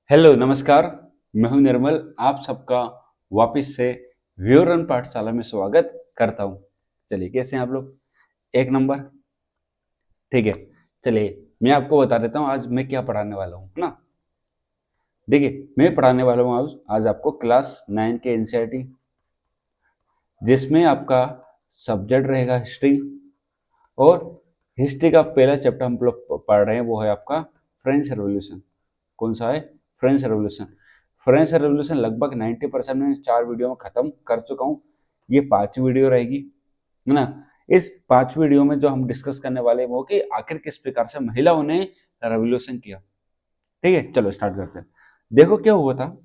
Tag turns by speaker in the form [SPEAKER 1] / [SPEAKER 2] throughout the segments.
[SPEAKER 1] Hello नमस्कार। मैं हूं निर्मल। आप सबका वापस से व्योरन पाठशाला में स्वागत करता हूं। चलिए, कैसे हैं आप लोग? एक नंबर। ठीक है। चलिए, मैं आपको बता देता हूं आज मैं क्या पढ़ाने वाला हूं, है ना। देखिए, मैं पढ़ाने वाला हूं आज आपको क्लास 9 के एनसीईआरटी, जिसमें आपका सब्जेक्ट रहेगा हिस्ट्री। और हिस्ट्री का पहला चैप्टर हम लोग पढ़ रहे हैं, वो है आपका फ्रेंच रेवोल्यूशन। कौन सा है? French revolution. फ्रेंच रेवोल्यूशन लगभग 90% में 4 वीडियो में खत्म कर चुका हूँ। ये 5वीं वीडियो रहेगी, है ना। इस 5वीं वीडियो में जो हम डिस्कस करने वाले हैं वो कि आखिर किस प्रकार से महिलाओं ने रेवोल्यूशन किया। ठीक है, चलो स्टार्ट करते हैं। देखो क्या हुआ था।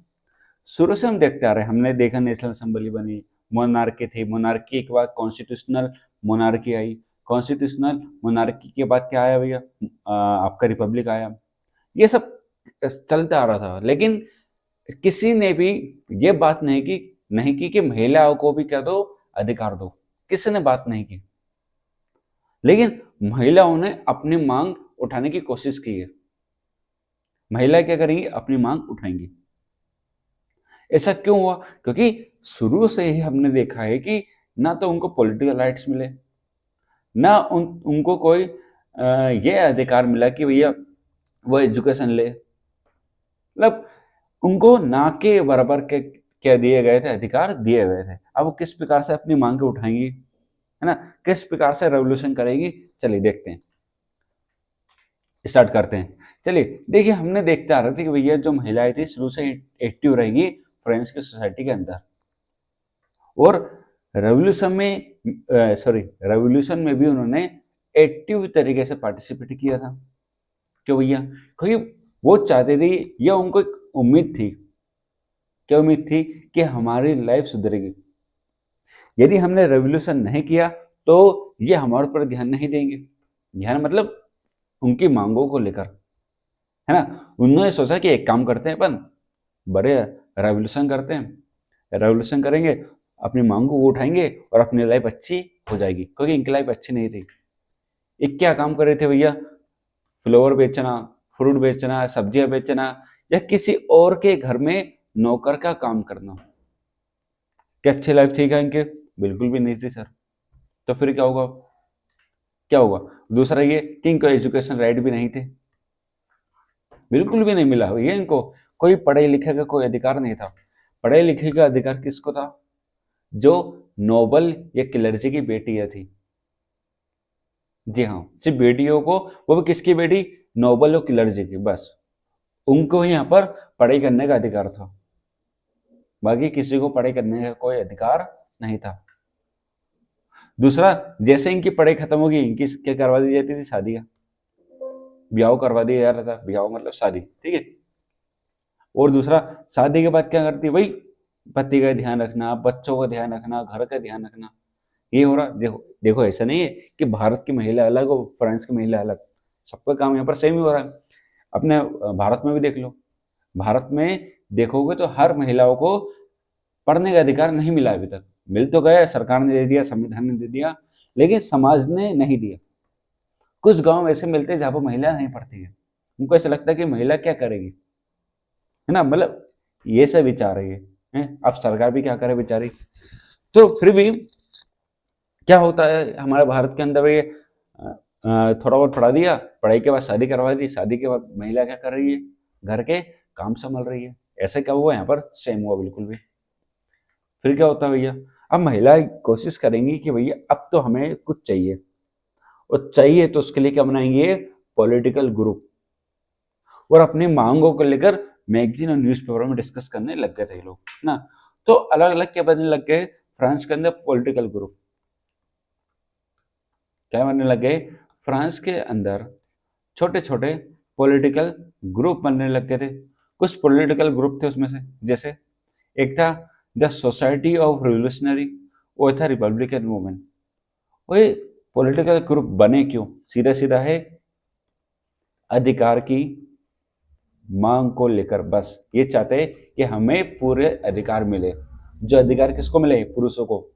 [SPEAKER 1] शुरू से हम देखते आ रहे हैं, हमने देखा नेशनल असेंबली बनी, मोनार्की थी, मोनार्की के बाद कॉन्स्टिट्यूशनल मोनार्की आई, कॉन्स्टिट्यूशनल मोनार्की के बाद क्या आया भैया? आपका रिपब्लिक आया। ये सब चलता आ रहा था, लेकिन किसी ने भी ये बात नहीं की कि महिलाओं को भी क्या दो, अधिकार दो। किसी ने बात नहीं की। लेकिन महिलाओं ने अपनी मांग उठाने की कोशिश की है। महिला क्या करेंगी? अपनी मांग उठाएंगी। ऐसा क्यों हुआ? क्योंकि शुरू से ही हमने देखा है कि ना तो उनको पॉलिटिकल राइट्स मिले, ना उनको कोई ये अधिकार मिला कि भैया वो एजुकेशन ले। मतलब उनको ना के बराबर के क्या दिए गए थे, अधिकार दिए गए थे। अब वो किस प्रकार से अपनी मांग उठाएंगी, है ना, किस प्रकार से रेवोल्यूशन करेंगी, चलिए देखते हैं, स्टार्ट करते हैं। चलिए देखिए, हमने देखते आ रहे थे कि भैया जो महिलाएं थी शुरू से एक्टिव रहेंगी फ्रेंच की सोसाइटी के अंदर। और रेवोल्यूशन में रेवोल्यूशन में भी उन्होंने एक्टिव तरीके से पार्टिसिपेट किया था। क्यों भैया? क्योंकि वो चाहते थे, या उनको एक उम्मीद थी। क्या उम्मीद थी? कि हमारी लाइफ सुधरेगी। यदि हमने रेवोल्यूशन नहीं किया तो ये हमारे ऊपर ध्यान नहीं देंगे। ध्यान मतलब उनकी मांगों को लेकर, है ना। उन्होंने सोचा कि एक काम करते हैं, अपन बड़े रेवोल्यूशन करते हैं। रेवोल्यूशन करेंगे, अपनी मांगों को उठाएंगे और अपनी लाइफ अच्छी हो जाएगी। क्योंकि इनकी लाइफ अच्छी नहीं थी। ये क्या काम कर रहे थे भैया? फ्लावर बेचना, फ्रूट बेचना, सब्जियां बेचना, या किसी और के घर में नौकर का काम करना। क्या अच्छी लाइफ थी क्या इनके? बिल्कुल भी नहीं थी सर। तो फिर क्या होगा? क्या होगा? दूसरा ये कि इनको एजुकेशन राइट भी नहीं थे। बिल्कुल भी नहीं मिला ये इनको। कोई पढ़े लिखे का कोई अधिकार नहीं था। पढ़े लिखे का अधिकार किसको था? जो नोबल या क्लर्जी की बेटियां थी। जी हाँ, सिर्फ बेटियों को, वो भी किसकी बेटी? नोबल और क्लर्जी की, बस। उनको ही यहाँ पर पढ़ाई करने का अधिकार था। बाकी किसी को पढ़ाई करने का कोई अधिकार नहीं था। दूसरा, जैसे इनकी पढ़ाई खत्म होगी, इनकी क्या करवा दी जाती थी? शादियां, ब्याह करवा दिया जा रहा था। ब्याह मतलब शादी, ठीक है। और दूसरा, शादी के बाद क्या करती है भाई? पति का ध्यान रखना, बच्चों का ध्यान रखना, घर का ध्यान रखना। ये हो रहा। देखो देखो, ऐसा नहीं है कि भारत की महिला अलग और फ्रांस की महिला अलग। सबका काम यहाँ पर सेम ही हो रहा है। अपने भारत में भी देख लो। भारत में देखोगे तो हर महिलाओं को पढ़ने का अधिकार नहीं मिला अभी तक। मिल तो गया, सरकार ने दे दिया, संविधान ने दे दिया, लेकिन समाज ने नहीं दिया। कुछ गांव ऐसे मिलते हैं जहाँ पर महिला नहीं पढ़ती है। उनको ऐसा लगता है कि महिला क्या करेगी, है ना। मतलब ये सब विचार है ये, हैं? अब सरकार भी क्या करे बेचारी। तो फिर भी क्या होता है हमारे भारत के अंदर? ये थोड़ा बहुत पढ़ा दिया, पढ़ाई के बाद शादी करवा दी, शादी के बाद महिला क्या कर रही है? घर के काम संभाल रही है। ऐसे क्या हुआ यहाँ पर? सेम हुआ बिल्कुल भी। फिर क्या होता है भैया? अब महिलाएं कोशिश करेंगी कि भैया अब तो हमें कुछ चाहिए, और चाहिए तो उसके लिए क्या बनाएंगे? Political group. और अपनी मांगों को लेकर मैगजीन और न्यूज़पेपर में डिस्कस करने लग गए थे ये लोग, है ना। तो अलग अलग क्या बनने लग गए? फ्रांस के अंदर पॉलिटिकल ग्रुप क्या बनने लग गए? फ्रांस के अंदर छोटे छोटे पॉलिटिकल ग्रुप बनने लग गए थे। कुछ पॉलिटिकल ग्रुप थे उसमें से, जैसे एक था द सोसाइटी ऑफ रिवोल्यूशनरी, वो था रिपब्लिकन मूवमेंट। वो पॉलिटिकल ग्रुप बने क्यों? सीधा सीधा है, अधिकार की मांग को लेकर। बस ये चाहते हैं कि हमें पूरे अधिकार मिले। जो अधिकार किसको मिले? पुरुषों को।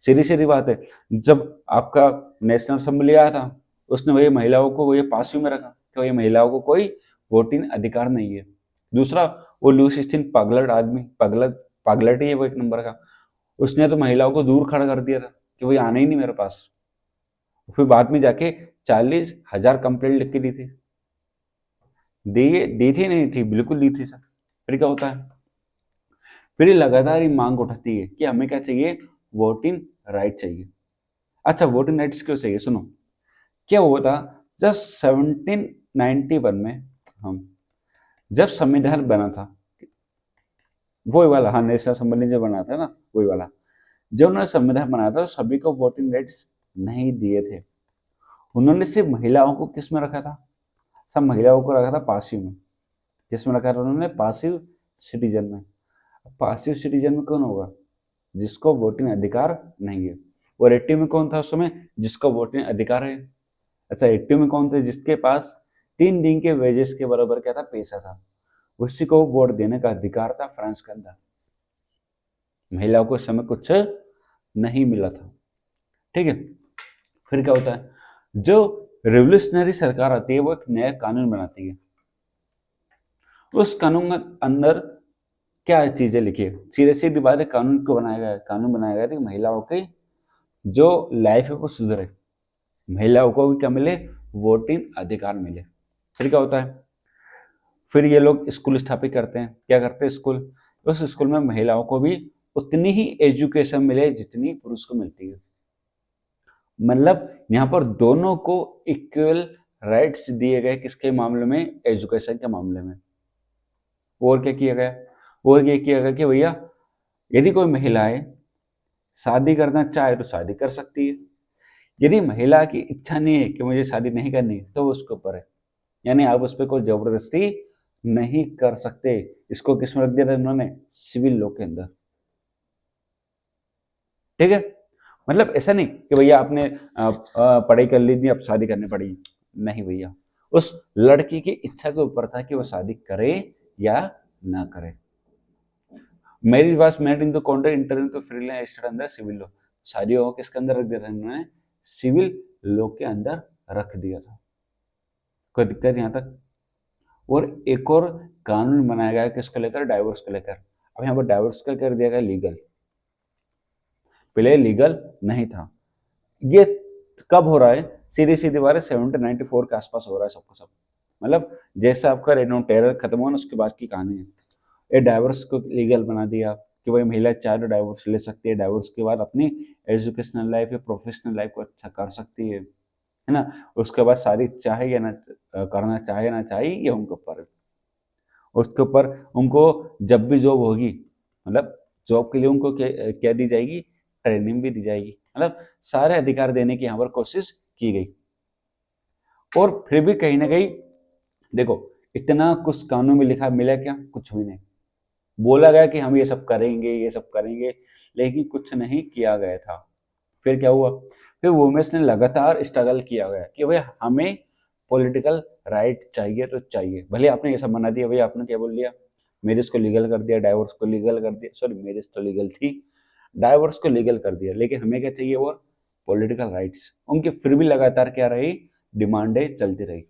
[SPEAKER 1] सीधी सीधी बात है। जब आपका नेशनल असेंबली आया था, उसने वही महिलाओं को वही पास में रखा कि वही महिलाओं को कोई वोटिंग अधिकार नहीं है। दूसरा, वो लुईस 16 पागलट आदमी, पागलट ही है वो एक नंबर का, उसने तो महिलाओं को दूर खड़ा कर दिया था कि वो आना ही नहीं मेरे पास। फिर बाद में जाके 40,000 कंप्लेंट लिख के दी थी, दी थी नहीं थी, बिल्कुल दी थी सर। फिर क्या होता है, फिर ये लगातार ही मांग उठाती है कि हमें क्या चाहिए, वोटिंग राइट चाहिए। अच्छा, वोटिंग राइट्स क्यों चाहिए, सुनो। क्या हुआ था, जब 1791 में हम जब संविधान बना था, वही वाला, हाँ, नेशनल असेंबली जो बना था ना, वही वाला, जब उन्होंने संविधान बनाया था तो सभी को वोटिंग राइट्स नहीं दिए थे। उन्होंने सिर्फ महिलाओं को किस में रखा था, सब महिलाओं को रखा था पासिव में। किस में रखा था उन्होंने, पासिव सिटीजन में। पासिव सिटीजन में कौन होगा, जिसको वोटिंग अधिकार नहीं है। और 80 में कौन था उस समय, जिसको वोटिंग अधिकार है। अच्छा, 80 में कौन थे, जिसके पास 3 दिन के वेजेस के बराबर क्या था, पैसा था, उसी को वोट देने का अधिकार था फ्रांस के अंदर। महिलाओं को उस समय कुछ नहीं मिला था, ठीक है। फिर क्या होता है, जो रिवोल्यूशनरी सरकार आती है वो एक नया कानून बनाती है। उस कानून के अंदर क्या चीजें लिखी है, सीधे सीधी बात है, कानून को बनाया गया है, कानून बनाया गया है कि महिलाओं की जो लाइफ है वो सुधरे, महिलाओं को भी क्या मिले, वोटिंग अधिकार मिले। फिर क्या होता है, फिर ये लोग स्कूल स्थापित करते हैं। क्या करते हैं, स्कूल, उस स्कूल में महिलाओं को भी उतनी ही एजुकेशन मिले जितनी पुरुष को मिलती है। मतलब यहाँ पर दोनों को इक्वल राइट्स दिए गए, किसके मामले में, एजुकेशन के मामले में। और क्या किया गया, और ये किया गया कि भैया यदि कोई महिलाएं शादी करना चाहे तो शादी कर सकती है, यदि महिला की इच्छा नहीं है कि मुझे शादी नहीं करनी तो वो उसके ऊपर है, यानी आप उस पर कोई जबरदस्ती नहीं कर सकते। इसको किस में रख दिया था उन्होंने, सिविल लॉ के अंदर, ठीक है। मतलब ऐसा नहीं कि भैया आपने पढ़ाई कर ली थी अब शादी करनी पड़ेगी, नहीं भैया, उस लड़की की इच्छा के ऊपर था कि वो शादी करे या ना करे। Marriage was made in the contract inter in the freelance state अंदर सिविल लॉ, शादियों को किसके अंदर रख दिया था इन्होंने, सिविल लॉ के अंदर रख दिया था। कोई दिक्कत यहाँ तक। और एक और कानून बनाया गया किसको लेकर, डाइवोर्स को लेकर। अब यहाँ पर डाइवोर्स का कर दिया गया लीगल, पहले लीगल नहीं था। ये कब हो रहा है, सीधी सीधी बात है 1794 के आसपास हो रहा है सबको सब। मतलब जैसे आपका रेनो टेरर खत्म हुआ ना, उसके बाद की कहानी है। ये डाइवोर्स को लीगल बना दिया कि भाई महिला चाहे तो डाइवोर्स ले सकती है, डाइवोर्स के बाद अपनी एजुकेशनल लाइफ या प्रोफेशनल लाइफ को अच्छा कर सकती है ना। उसके बाद शादी चाहे या ना करना चाहे ना चाहे ये उनके ऊपर है। उसके ऊपर उनको जब भी जॉब होगी, मतलब जॉब के लिए उनको क्या दी जाएगी, ट्रेनिंग भी दी जाएगी। मतलब सारे अधिकार देने की यहाँ पर कोशिश की गई। और फिर भी कहीं ना कहीं देखो, इतना कुछ कानून में लिखा मिला क्या, कुछ भी नहीं। बोला गया कि हम ये सब करेंगे, ये सब करेंगे, लेकिन कुछ नहीं किया गया था। फिर क्या हुआ, फिर वुमेन्स ने लगातार स्ट्रगल किया गया कि भाई हमें पॉलिटिकल राइट चाहिए तो चाहिए। भले आपने ये सब बना दिया, भाई आपने क्या बोल दिया, मैरिज को लीगल कर दिया, डाइवोर्स को लीगल कर दिया, सॉरी मैरिज तो लीगल थी, डाइवोर्स को लीगल कर दिया, लेकिन हमें क्या चाहिए, और पॉलिटिकल राइट्स। उनकी फिर भी लगातार क्या रही, डिमांडें चलती रही।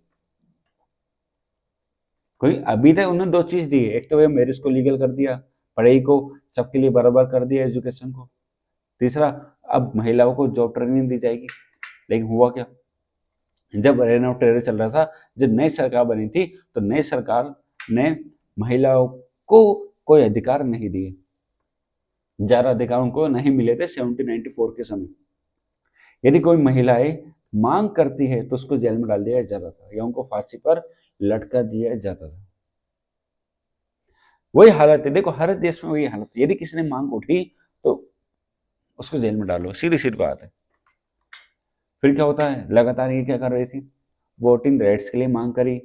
[SPEAKER 1] कोई अभी तक उन्होंने दो चीज दी है, एक तो भाई मैरिज को लीगल कर दिया, पढ़ाई को सबके लिए बराबर कर दिया, एजुकेशन को। तीसरा, अब महिलाओं को जॉब ट्रेनिंग दी जाएगी। लेकिन हुआ क्या, जब रेन ऑफ टेरर चल रहा था, जब नई सरकार बनी थी, तो नई सरकार ने महिलाओं को कोई अधिकार नहीं दिए, ज्यादा अधिकार उनको नहीं मिले थे 1794 के समय। यदि कोई महिलाएं मांग करती है तो उसको जेल में डाल दिया जाता था या उनको फांसी पर लटका दिया जाता था। वही हालत है, देखो हर देश में वही हालत है, यदि किसी ने मांग उठी तो उसको जेल में डालो, सीधी सीधी बात है। फिर क्या होता है, लगातार ये क्या कर रही थी, वोटिंग राइट्स के लिए मांग करी।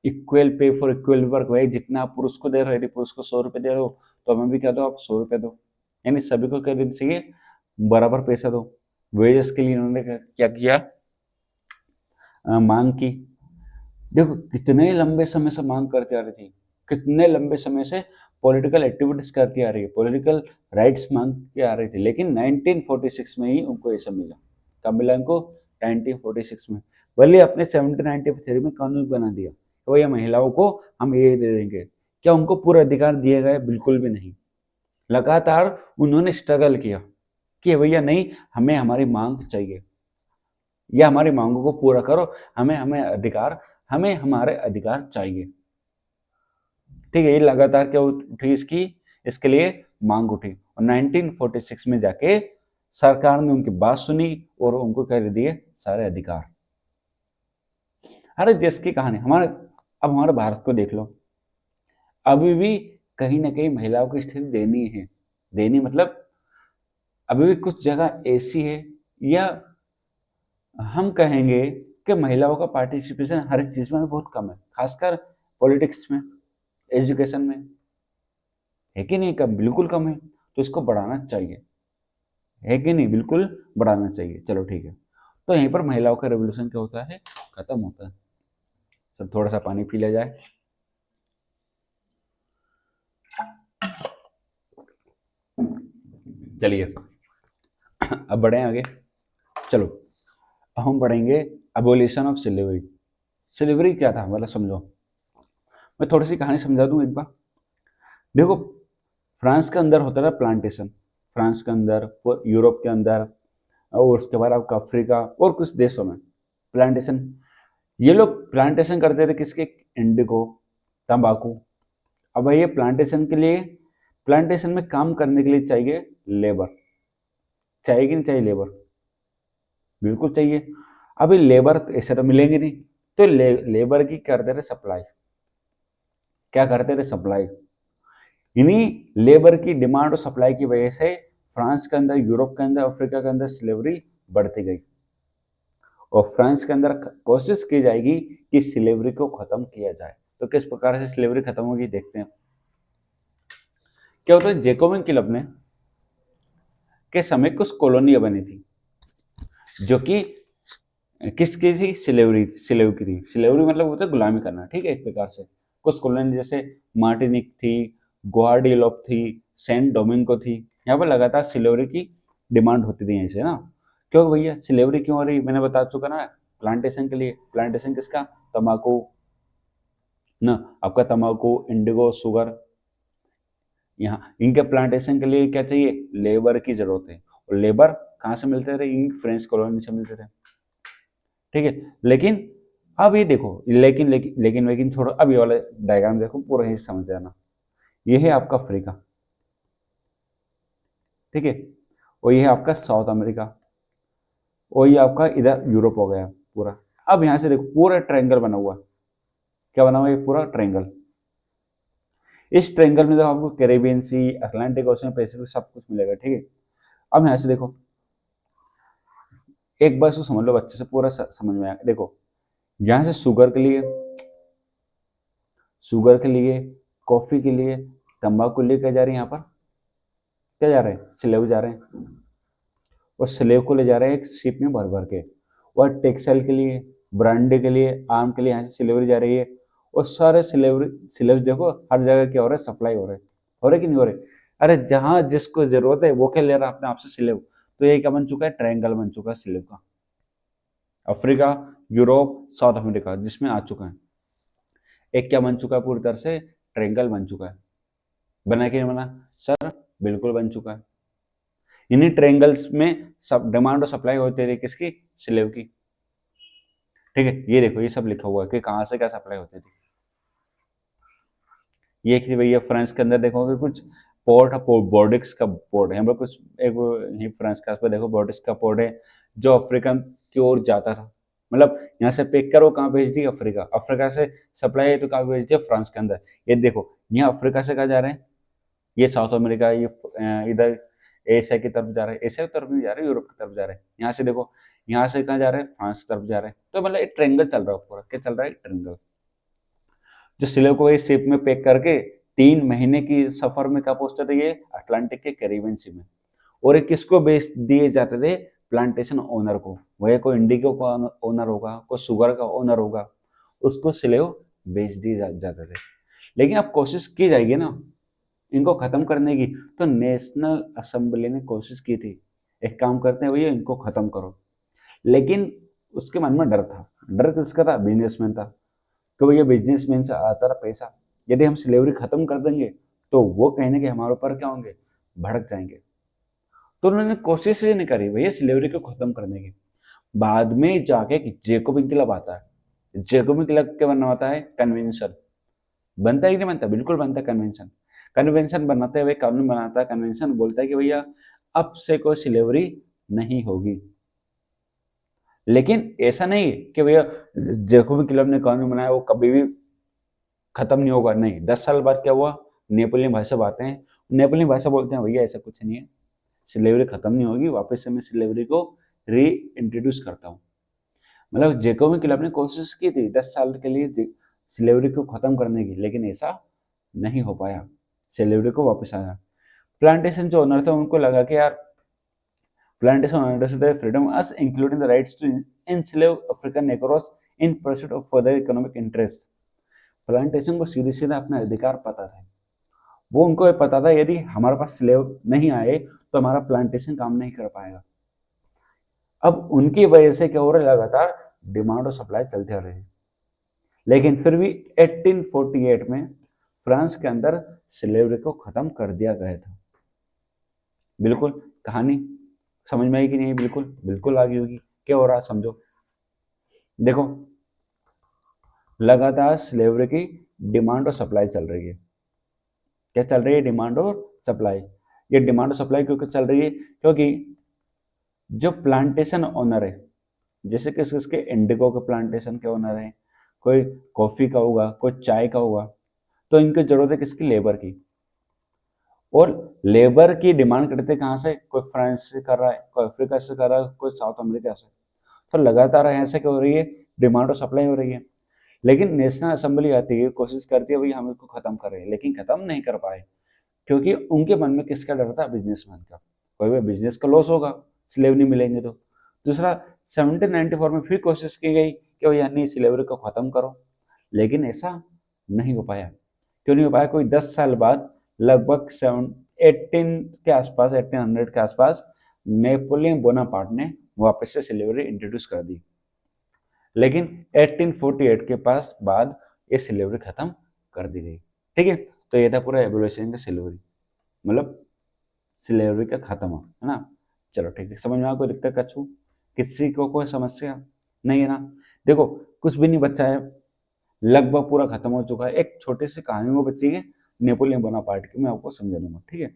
[SPEAKER 1] Equal pay for equal work, भाई जितना आप पुरुष को दे रहे थे, पुरुष को 100 रुपये दे रहे हो तो हमें भी क्या दो, आप 100 रुपये दो। यानी सभी को क्या देना चाहिए, बराबर पैसा दो। वेजेस के लिए इन्होंने क्या किया, मांग की। देखो कितने लंबे समय से मांग करती आ रही थी, कितने लंबे समय से पॉलिटिकल एक्टिविटीज करती आ रही है, पॉलिटिकल राइट्स मांग के आ रही थी, लेकिन 1946 में ही उनको ये सब मिला। कब मिला उनको, 1946 में। भले अपने 1793 में कानून बना दिया तो ये महिलाओं को हम ये दे देंगे, क्या उनको पूरे अधिकार दिए गए? बिल्कुल भी नहीं। लगातार उन्होंने स्ट्रगल किया कि भैया नहीं, हमें हमारी मांग चाहिए, या हमारी मांगों को पूरा करो, हमें हमारे अधिकार चाहिए। ठीक है, ये लगातार क्या उठी इसकी, इसके लिए मांग उठी, और 1946 में जाके सरकार ने उनकी बात सुनी और उनको कर दिए सारे अधिकार। हर देश की कहानी अब हमारे भारत को देख लो, अभी भी कहीं ना कहीं महिलाओं की स्थिति दयनीय है। दयनीय मतलब अभी भी कुछ जगह ऐसी है, या हम कहेंगे कि महिलाओं का पार्टिसिपेशन हर एक चीज में बहुत कम है, खासकर पॉलिटिक्स में, एजुकेशन में, है कि नहीं? कम, बिल्कुल कम है। तो इसको बढ़ाना चाहिए, है कि नहीं? बिल्कुल बढ़ाना चाहिए। चलो ठीक है, तो यहीं पर महिलाओं का रेवोल्यूशन क्या होता है, खत्म होता है। तो थोड़ा सा पानी पी लिया जाए। चलिए अब बढ़े आगे। चलो अब हम पढ़ेंगे अबोलिशन ऑफ स्लेवरी। स्लेवरी क्या था मतलब समझो, मैं थोड़ी सी कहानी समझा दूं एक बार। देखो, फ्रांस के अंदर होता था प्लांटेशन, फ्रांस के अंदर, यूरोप के अंदर, और उसके बाद आपका अफ्रीका और कुछ देशों में प्लांटेशन। ये लोग प्लांटेशन करते थे किसके? इंडिगो, तंबाकू। अब ये प्लांटेशन के लिए, प्लांटेशन में काम करने के लिए चाहिए लेबर, चाहिए कि नहीं चाहिए लेबर? बिल्कुल चाहिए। अभी लेबर ऐसे तो मिलेंगे नहीं, तो लेबर की करते थे सप्लाई। क्या करते थे? सप्लाई। इन्हीं लेबर की डिमांड और सप्लाई की वजह से फ्रांस के अंदर, यूरोप के अंदर, अफ्रीका के अंदर स्लेवरी बढ़ती गई, और फ्रांस के अंदर कोशिश की जाएगी कि स्लेवरी को खत्म किया जाए। तो किस प्रकार से स्लेवरी खत्म होगी देखते हैं। क्या होता है, जेकोबिन क्लब ने के समय कुछ कॉलोनियां बनी थी, जो कि किसकी थी? स्लेवरी, स्लेव की थी। स्लेवरी मतलब होता है गुलामी करना, ठीक है, एक प्रकार से। कुछ कॉलोनी जैसे मार्टिनिक थी, ग्वाडेलोप थी, सेंट डोमिंगो थी, यहाँ पर लगातार स्लेवरी की डिमांड होती थी यहीं से ना। क्यों भैया स्लेवरी क्यों हो रही? मैंने बता चुका ना, प्लांटेशन के लिए। प्लांटेशन किसका? तंबाकू ना, आपका तंबाकू, इंडिगो, शुगर। यहाँ इनके प्लांटेशन के लिए क्या चाहिए? लेबर की जरूरत है, और लेबर कहाँ से मिलते थे? इन फ्रेंच कॉलोनी से मिलते थे, ठीक है। लेकिन अब ये देखो, लेकिन छोड़ो, अब ये वाला डायग्राम देखो, पूरा ही समझ जाना। ये है आपका अफ्रीका, ठीक है, और ये है आपका साउथ अमेरिका, और ये आपका इधर यूरोप हो गया पूरा। अब यहां से देखो पूरा ट्रायंगल बना हुआ है। क्या बना हुआ है? पूरा ट्रायंगल। इस ट्रायंगल में देखो आपको Caribbean sea, Atlantic ocean, Pacific सब कुछ मिलेगा, ठीक है। अब यहां से देखो, एक बार इसको समझ लो अच्छे से, पूरा समझ में आया। देखो यहां से शुगर के लिए, कॉफी के लिए, तंबाकू लिए क्या जा रहे हैं? यहाँ पर क्या जा रहे हैं? स्लेव जा रहे हैं, और स्लेव को ले जा रहे हैं एक शिप में भर भर के। और टेक्सटाइल के लिए, ब्रांडे के लिए, आर्म के लिए यहाँ से स्लेवरी जा रही है। और सारे स्लेव देखो हर जगह क्या हो रहा है? सप्लाई हो रहा है कि नहीं हो रहे? अरे जहां जिसको जरूरत है वो क्या ले रहा है अपने आप से? स्लेव। तो ये क्या बन चुका है? ट्रायंगल बन चुका है स्लेव का। अफ्रीका, यूरोप, साउथ अमेरिका, जिसमें आ चुका है। एक क्या बन चुका है? पूरी तरह से ट्रायंगल बन चुका है। बना कि नहीं बना सर? बिल्कुल बन चुका है। इन्हीं ट्रायंगल्स में सब डिमांड और सप्लाई होती है किसकी? स्लेव की, ठीक है। ये देखो ये सब लिखा हुआ है कि कहाँ से क्या सप्लाई होती थी। ये कि भैया फ्रांस के अंदर देखोगे कुछ पोर्ट है, बोर्डिक्स का पोर्ट है यहाँ पर कुछ, एक यहीं फ्रांस के आसपास देखो बोर्डिक्स का पोर्ट है, जो अफ्रीका की ओर जाता था। मतलब यहाँ से पैक करो, कहाँ भेज दी? अफ्रीका। अफ्रीका से सप्लाई है तो कहाँ भेज दिया? फ्रांस के अंदर। ये देखो यहाँ अफ्रीका से कहाँ जा रहे हैं? ये साउथ अमेरिका, ये इधर एशिया की तरफ जा रहे हैं, एशिया की तरफ नहीं जा रहे, यूरोप की तरफ जा रहे हैं। यहाँ से देखो, यहाँ से कहाँ जा रहे हैं? फ्रांस की तरफ जा रहे हैं। तो मतलब एक ट्रेंगल चल रहा है पूरा। क्या चल रहा है? ट्रेंगल। जो स्लेव को ये शिप में पैक करके 3 महीने की सफर में कहाँ पहुंचते थे? ये अटलांटिक के कैरिबियन सी में। और ये किसको बेच दिए जाते थे? प्लांटेशन ओनर को। वह कोई इंडिगो का ओनर होगा, कोई शुगर का ओनर होगा, उसको स्लेव बेच दिए जाते थे। लेकिन अब कोशिश की जाएगी ना इनको खत्म करने की, तो नेशनल असेंबली ने कोशिश की थी, एक काम करते हैं भैया इनको खत्म करो। लेकिन उसके मन में डर था। डर किसका था? बिजनेसमैन था। तो भैया बिजनेसमैन से आता था पैसा, यदि हम स्लेवरी खत्म कर देंगे तो वो कहीं ना कहीं हमारे ऊपर क्या होंगे, भड़क जाएंगे। तो उन्होंने कोशिश ही नहीं करी भैया स्लेवरी को खत्म करने की। बाद में जाके एक जेकोब इनकलाब आता है। जेकोब इनकलाब क्या बनना होता है, कन्वेंशन बनता है कि नहीं बनता, बिल्कुल बनता है कन्वेंशन। कन्वेंशन बनाते हुए कानून बनाता है, कन्वेंशन बोलता है कि भैया अब से कोई स्लेवरी नहीं होगी। लेकिन ऐसा नहीं कि भैया जेकोब इनकलाब ने कानून बनाया वो कभी भी खत्म नहीं होगा, नहीं। 10 साल बाद क्या हुआ, नेपोलियन भाई साहब आते हैं, नेपोलियन भाई साहब बोलते हैं भैया ऐसा कुछ नहीं है, स्लेवरी खत्म नहीं होगी, वापस से मैं स्लेवरी को री इंट्रोड्यूस करता हूँ। मतलब जेकोब इनकलाब ने कोशिश की थी 10 साल के लिए स्लेवरी को खत्म करने की, लेकिन ऐसा नहीं हो पाया, स्लेवरी को वापस आया। प्लांटेशन जो ओनर थे उनको लगा कि यार plantation owners the freedom us including the rights to enslave African negroes in pursuit of further economic interest. Plantation को सीधे सीधे अपना अधिकार पता था, वो उनको ये पता था यदि हमारे पास स्लेव नहीं आए तो हमारा प्लांटेशन काम नहीं कर पाएगा। अब उनकी वजह से क्या हो रहा है, लगातार डिमांड और सप्लाई चलते रहे। लेकिन फिर भी 1848 में फ्रांस के अंदर स्लेवरी को खत्म कर दिया गया था। बिल्कुल कहानी समझ में आई कि नहीं, बिल्कुल बिल्कुल आ गई होगी। क्या हो रहा है समझो, देखो लगातार स्लेवरी की डिमांड और सप्लाई चल रही है। क्या चल रही है, डिमांड और सप्लाई। ये डिमांड और सप्लाई क्यों चल रही है, क्योंकि जो प्लांटेशन ओनर है, जैसे कि इसके इंडिगो के प्लांटेशन के ओनर है, कोई कॉफी का होगा, कोई चाय का होगा, तो इनकी जरूरत है किसकी, लेबर की। और लेबर की डिमांड करते कहाँ से, कोई फ्रांस से कर रहा है, कोई अफ्रीका से कर रहा है, कोई साउथ अमेरिका से। तो लगातार ऐसे क्या हो रही है, डिमांड और सप्लाई हो रही है। लेकिन नेशनल असेंबली आती है, कोशिश करती है भाई हम इसको खत्म करें, लेकिन खत्म नहीं कर पाए, क्योंकि उनके मन में किसका डर था, बिजनेसमैन का। कोई भी बिजनेस का लॉस होगा, स्लेव नहीं मिलेंगे तो। दूसरा 1794 में फिर कोशिश की गई कि भाई यानी स्लेवरी को खत्म करो, लेकिन ऐसा नहीं हो पाया। क्यों नहीं हो पाया, कोई 10 साल बाद लगभग 18 के आसपास, 1800 के आसपास नेपोलियन बोनापार्ट ने वापस से स्लेवरी इंट्रोड्यूस कर दी। लेकिन 1848 के पास बाद ये स्लेवरी खत्म कर दी गई। ठीक है, तो ये था पूरा एवोल्यूशन का स्लेवरी, मतलब स्लेवरी का खत्म है ना। चलो ठीक है, समझ में आ, कोई दिक्कत कछु, किसी को कोई समस्या नहीं है ना। देखो कुछ भी नहीं बचा है, लगभग पूरा खत्म हो चुका है। एक छोटी सी कहानी वो बची है नेपोलियन बोनापार्ट की, मैं आपको समझा दूंगा। ठीक है,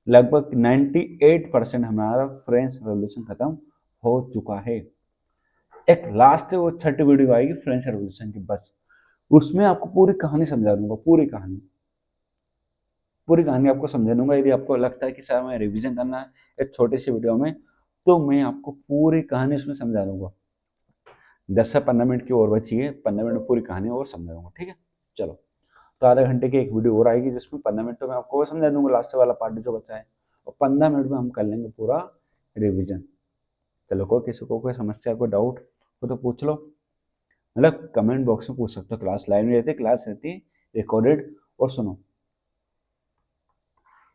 [SPEAKER 1] लगभग 98% हमारा फ्रेंच रेवोल्यूशन खत्म हो चुका है। एक लास्ट वो छठी वीडियो आएगी फ्रेंच रेवोल्यूशन की, बस उसमें आपको पूरी कहानी समझा दूंगा, पूरी कहानी आपको समझा दूंगा। यदि आपको लगता है कि सर मैं रिवीजन करना है एक छोटी सी वीडियो में, तो मैं आपको पूरी कहानी उसमें समझा दूंगा। 10 से 15 मिनट की और बची है, 15 मिनट में पूरी कहानी और समझा दूंगा। ठीक है, चलो तो आधे घंटे की एक वीडियो और आएगी जिसमें 15 मिनट तो मैं आपको और समझा दूंगा, लास्ट वाला पार्ट जो बचा है, और 15 मिनट में हम कर लेंगे पूरा रिविजन। चलो कोई किसी को कोई समस्या, कोई डाउट हो तो पूछ लो, मतलब कमेंट बॉक्स में पूछ सकते हो। क्लास लाइव में रहती है, क्लास रहती है रिकॉर्डेड। और सुनो,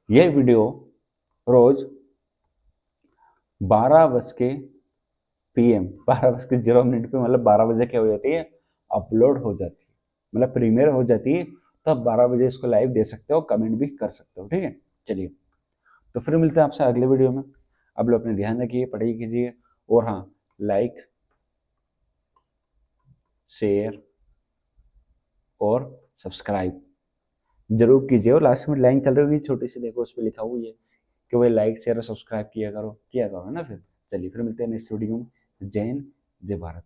[SPEAKER 1] ये वीडियो रोज 12 बज के PM, 12 बज के 0 मिनट पे, मतलब 12 बजे क्या हो जाती है, अपलोड हो जाती है, मतलब प्रीमियर हो जाती है। तो आप 12 बजे इसको लाइव दे सकते हो, कमेंट भी कर सकते हो। ठीक है, चलिए तो फिर मिलते हैं आपसे अगले वीडियो में। आप लोग अपने ध्यान रखिए, पढ़ाई कीजिए, और हाँ लाइक शेयर और सब्सक्राइब जरूर कीजिए। और लास्ट में लाइन चल रही होगी छोटी सी, देखो उस पर लिखा हुआ है कि भाई लाइक शेयर और सब्सक्राइब किया करो है ना। फिर चलिए फिर मिलते हैं नेक्स्ट वीडियो में। जय हिंद, जय भारत।